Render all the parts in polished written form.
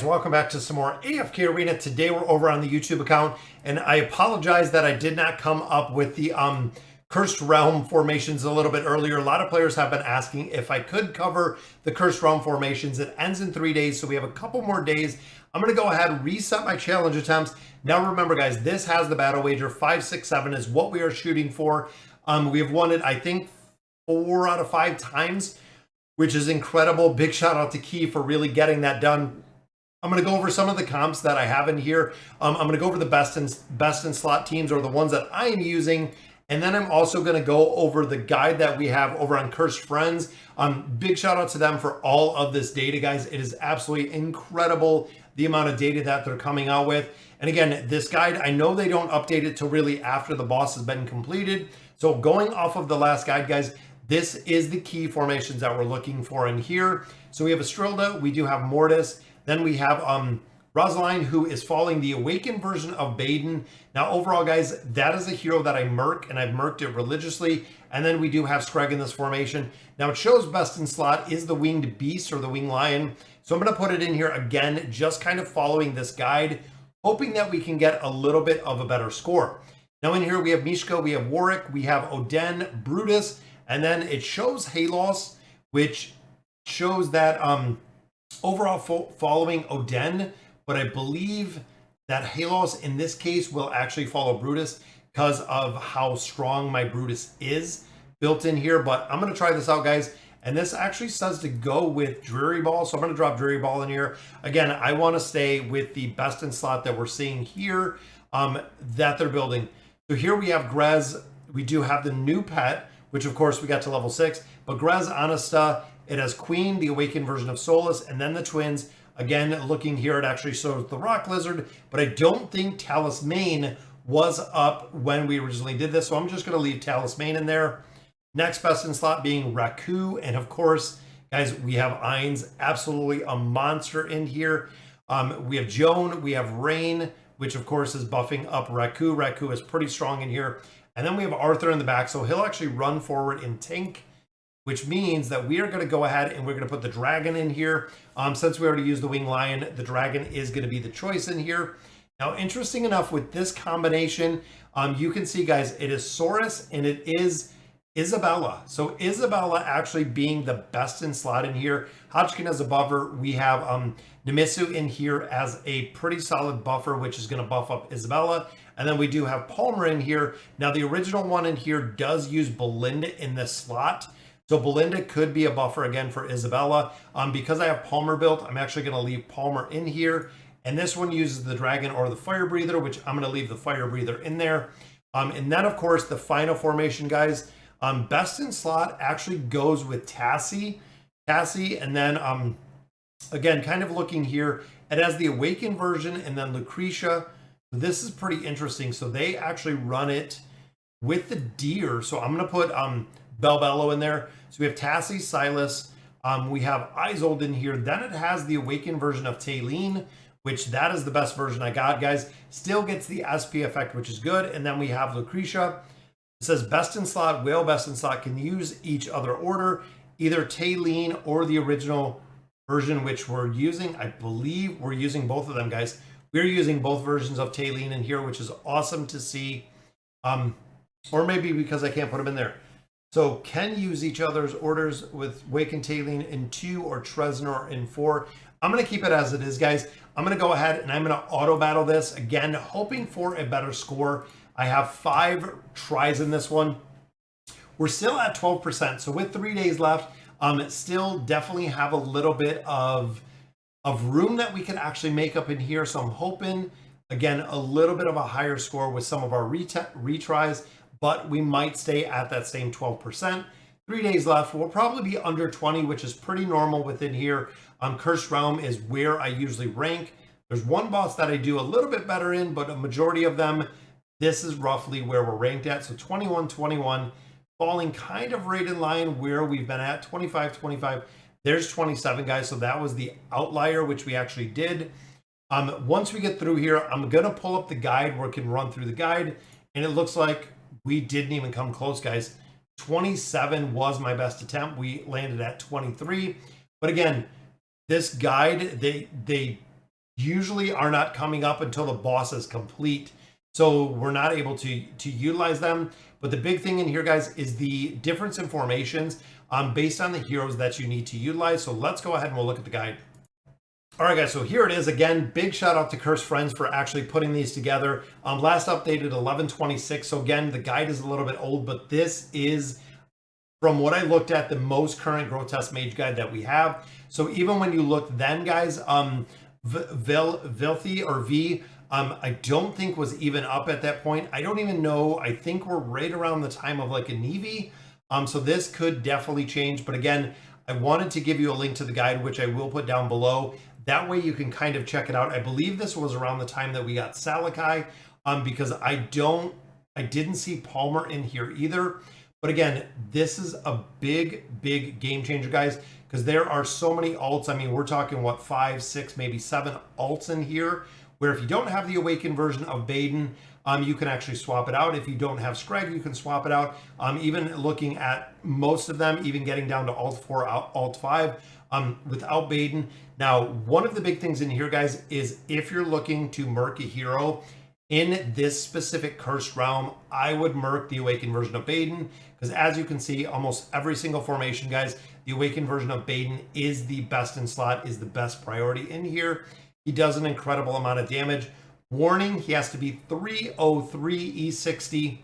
guys, welcome back to some more AFK Arena. Today we're over on the YouTube account, and I apologize that I did not come up with the Cursed Realm formations a little bit earlier. A lot of players have been asking if I could cover the Cursed Realm formations. It ends in 3 days, so we have a couple more days. I'm going to go ahead and reset my challenge attempts. Now remember, guys, this has the battle wager. 5, 6, 7 is what we are shooting for. We have won it, I think, 4 out of 5 times, which is incredible. Big shout out to Key for really getting that done. I'm going to go over some of the comps that I have in here. I'm going to go over the best in slot teams, or the ones that I am using. And then I'm also going to go over the guide that we have over on Cursed Friends. Big shout out to them for all of this data, guys. It is absolutely incredible the amount of data that they're coming out with. And again, this guide, I know they don't update it till really after the boss has been completed. So going off of the last guide, guys, this is the key formations that we're looking for in here. So we have Estrilda, we do have Mortis, then we have Rosaline, who is following the awakened version of Baden. Now overall, guys, that is a hero that I merc, and I've merked it religiously. And then we do have Screg in this formation. Now it shows best in slot is the winged beast or the winged lion. So I'm going to put it in here again, just kind of following this guide, hoping that we can get a little bit of a better score. Now in here we have Mishka, we have Warwick, we have Oden, Brutus, and then it shows Halos, which shows that overall following Oden, but I believe that Halos in this case will actually follow Brutus because of how strong my Brutus is built in here. But I'm going to try this out, guys. And this actually says to go with Dreary Ball. So I'm going to drop Dreary Ball in here. Again, I want to stay with the best in slot that we're seeing here that they're building. So here we have Grez. We do have the new pet, which of course we got to level 6. But Grez Honesta, it has Queen, the awakened version of Solus, and then the twins. Again, looking here, it actually shows the Rock Lizard, but I don't think Talismane was up when we originally did this, so I'm just going to leave Talismane in there. Next best in slot being Raku, and of course, guys, we have Ainz, absolutely a monster in here. We have Joan, we have Rain, which of course is buffing up Raku. Raku is pretty strong in here. And then we have Arthur in the back, so he'll actually run forward in tank, which means that we are going to go ahead and we're going to put the dragon in here. Since we already used the winged lion, the dragon is going to be the choice in here. Now, interesting enough with this combination, you can see, guys, it is Saurus and it is Isabella. So Isabella actually being the best in slot in here. Hodgkin as a buffer. We have Nemisu in here as a pretty solid buffer, which is going to buff up Isabella. And then we do have Palmer in here. Now, the original one in here does use Belinda in this slot. So Belinda could be a buffer again for Isabella. Because I have Palmer built, I'm actually going to leave Palmer in here. And this one uses the dragon or the fire breather, which I'm going to leave the fire breather in there. And then, of course, the final formation, guys. Best in slot actually goes with Tassie, and then again, kind of looking here, it has the awakened version and then Lucretia. This is pretty interesting. So they actually run it with the deer. So I'm going to put Belbello in there. So we have Tassie, Silas, we have Isolde in here. Then it has the awakened version of Taylene, which that is the best version I got, guys. Still gets the SP effect, which is good. And then we have Lucretia. It says best in slot, whale best in slot can use each other order, either Taylene or the original version, which we're using. I believe we're using both of them, guys. We're using both versions of Taylene in here, which is awesome to see. Or maybe because I can't put them in there. So can use each other's orders with Wake and Taylene in 2 or Tresnor in 4. I'm going to keep it as it is, guys. I'm going to go ahead and I'm going to auto battle this again, hoping for a better score. I have 5 tries in this one. We're still at 12%. So with 3 days left, still definitely have a little bit of room that we can actually make up in here. So I'm hoping, again, a little bit of a higher score with some of our retries, but we might stay at that same 12%. 3 days left. We'll probably be under 20, which is pretty normal within here. Cursed Realm is where I usually rank. There's one boss that I do a little bit better in, but a majority of them, this is roughly where we're ranked at. So 21, 21, falling kind of right in line where we've been at. 25, 25. There's 27, guys. So that was the outlier, which we actually did. Once we get through here, I'm going to pull up the guide where we can run through the guide. And it looks like we didn't even come close, guys. 27 was my best attempt. We landed at 23. But again, this guide, they usually are not coming up until the boss is complete. So we're not able to utilize them. But the big thing in here, guys, is the difference in formations based on the heroes that you need to utilize. So let's go ahead and we'll look at the guide. All right, guys, so here it is. Again, big shout out to Cursed Friends for actually putting these together. Last updated 11/26. So again, the guide is a little bit old, but this is, from what I looked at, the most current Grotesque Mage guide that we have. So even when you look then, guys, Vilthy or V, I don't think was even up at that point. I don't even know. I think we're right around the time of like a Navy. So this could definitely change. But again, I wanted to give you a link to the guide, which I will put down below. That way you can kind of check it out. I believe this was around the time that we got Salakai, because I didn't see Palmer in here either. But again, this is a big game changer, guys, because there are so many alts. I mean, we're talking, what, 5, 6, maybe 7 alts in here, where if you don't have the Awakened version of Baden, you can actually swap it out. If you don't have Scrag, you can swap it out. Even looking at most of them, even getting down to Alt 4, Alt 5, without Baden. Now, one of the big things in here, guys, is if you're looking to merc a hero in this specific Cursed Realm, I would merc the Awakened version of Baden, because as you can see, almost every single formation, guys, the Awakened version of Baden is the best in slot, is the best priority in here. He does an incredible amount of damage. Warning, he has to be 303 E60.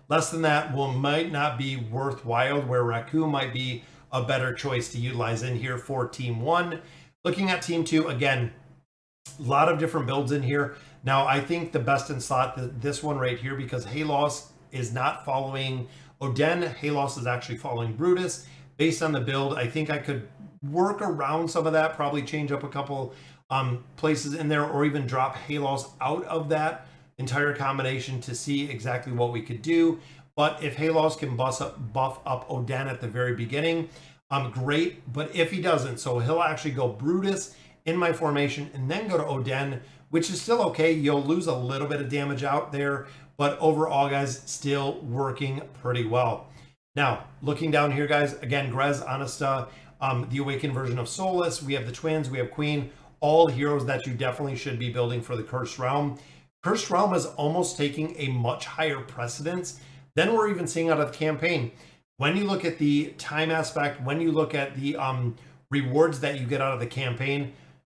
Less than that might not be worthwhile, where Raku might be a better choice to utilize in here for Team 1. Looking at Team 2, again, a lot of different builds in here. Now, I think the best in slot, this one right here, because Halos is not following Oden. Halos is actually following Brutus. Based on the build, I think I could work around some of that, probably change up a couple places in there, or even drop Halos out of that entire combination to see exactly what we could do. But if Halos can buff up Oden at the very beginning, great. But if he doesn't, so he'll actually go Brutus in my formation and then go to Oden, which is still okay. You'll lose a little bit of damage out there, but overall, guys, still working pretty well. Now, looking down here, guys, again, Grez, Honesta, the Awakened version of Solus, we have the Twins, we have Queen, all heroes that you definitely should be building for the Cursed Realm. Cursed Realm is almost taking a much higher precedence than we're even seeing out of the campaign. When you look at the time aspect, when you look at the rewards that you get out of the campaign,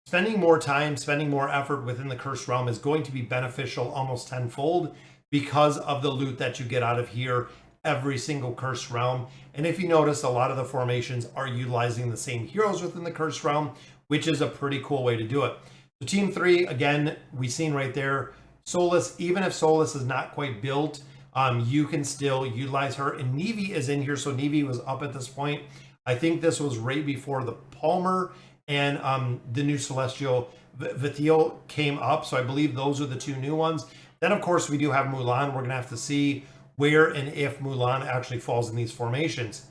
spending more time, spending more effort within the Cursed Realm is going to be beneficial almost tenfold because of the loot that you get out of here every single Cursed Realm. And if you notice, a lot of the formations are utilizing the same heroes within the Cursed Realm, which is a pretty cool way to do it. So Team 3, again, we've seen right there, Solus, even if Solus is not quite built, you can still utilize her. And Nevi is in here, so Nevi was up at this point. I think this was right before the Palmer and the new Celestial Vithiel came up, so I believe those are the two new ones. Then, of course, we do have Mulan. We're going to have to see where and if Mulan actually falls in these formations.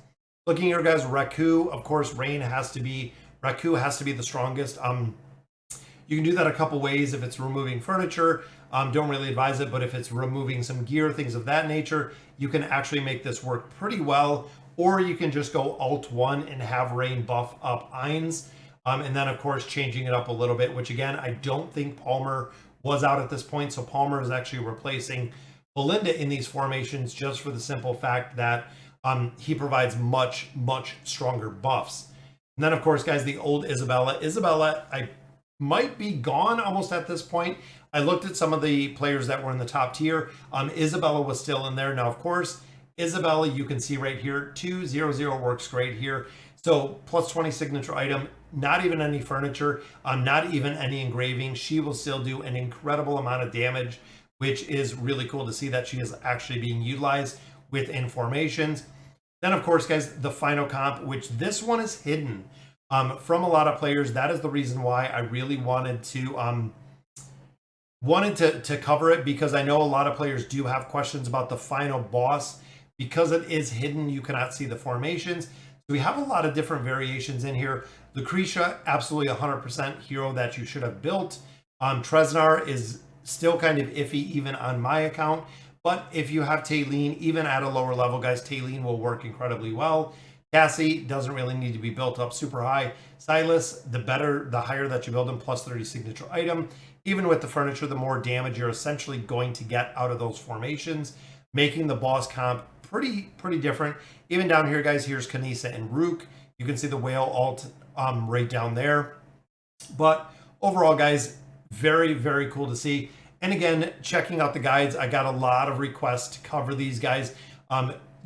Looking here, guys, Raku, of course, Raku has to be the strongest. You can do that a couple ways. If it's removing furniture, don't really advise it, but if it's removing some gear, things of that nature, you can actually make this work pretty well. Or you can just go Alt 1 and have Rain buff up Ainz. And then, of course, changing it up a little bit, which, again, I don't think Palmer was out at this point. So Palmer is actually replacing Belinda in these formations just for the simple fact that he provides much stronger buffs. And then, of course, guys, the old Isabella. Isabella, I might be gone almost at this point. I looked at some of the players that were in the top tier. Isabella was still in there. Now, of course, Isabella, you can see right here, 200 works great here. So plus 20 signature item, not even any furniture, not even any engraving. She will still do an incredible amount of damage, which is really cool to see that she is actually being utilized within formations. Then, of course, guys, the final comp, which this one is hidden from a lot of players. That is the reason why I really wanted to cover it, because I know a lot of players do have questions about the final boss. Because it is hidden, you cannot see the formations. So we have a lot of different variations in here. Lucretia, absolutely 100% hero that you should have built. Tresnar is still kind of iffy even on my account. But if you have Taylene, even at a lower level, guys, Taylene will work incredibly well. Cassie doesn't really need to be built up super high. Silas, the higher that you build him, plus 30 signature item. Even with the furniture, the more damage you're essentially going to get out of those formations, making the boss comp pretty different. Even down here, guys, here's Kanisa and Rook. You can see the whale alt right down there. But overall, guys, very cool to see. And again, checking out the guides, I got a lot of requests to cover these guys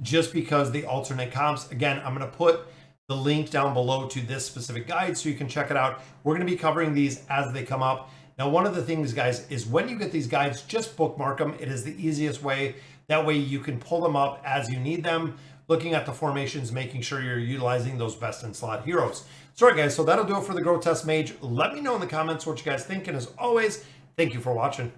just because the alternate comps. Again, I'm going to put the link down below to this specific guide so you can check it out. We're going to be covering these as they come up. Now, one of the things, guys, is when you get these guides, just bookmark them. It is the easiest way. That way you can pull them up as you need them, looking at the formations, making sure you're utilizing those best in slot heroes. So, all right, guys, so that'll do it for the Grotesque Mage. Let me know in the comments what you guys think. And as always, thank you for watching.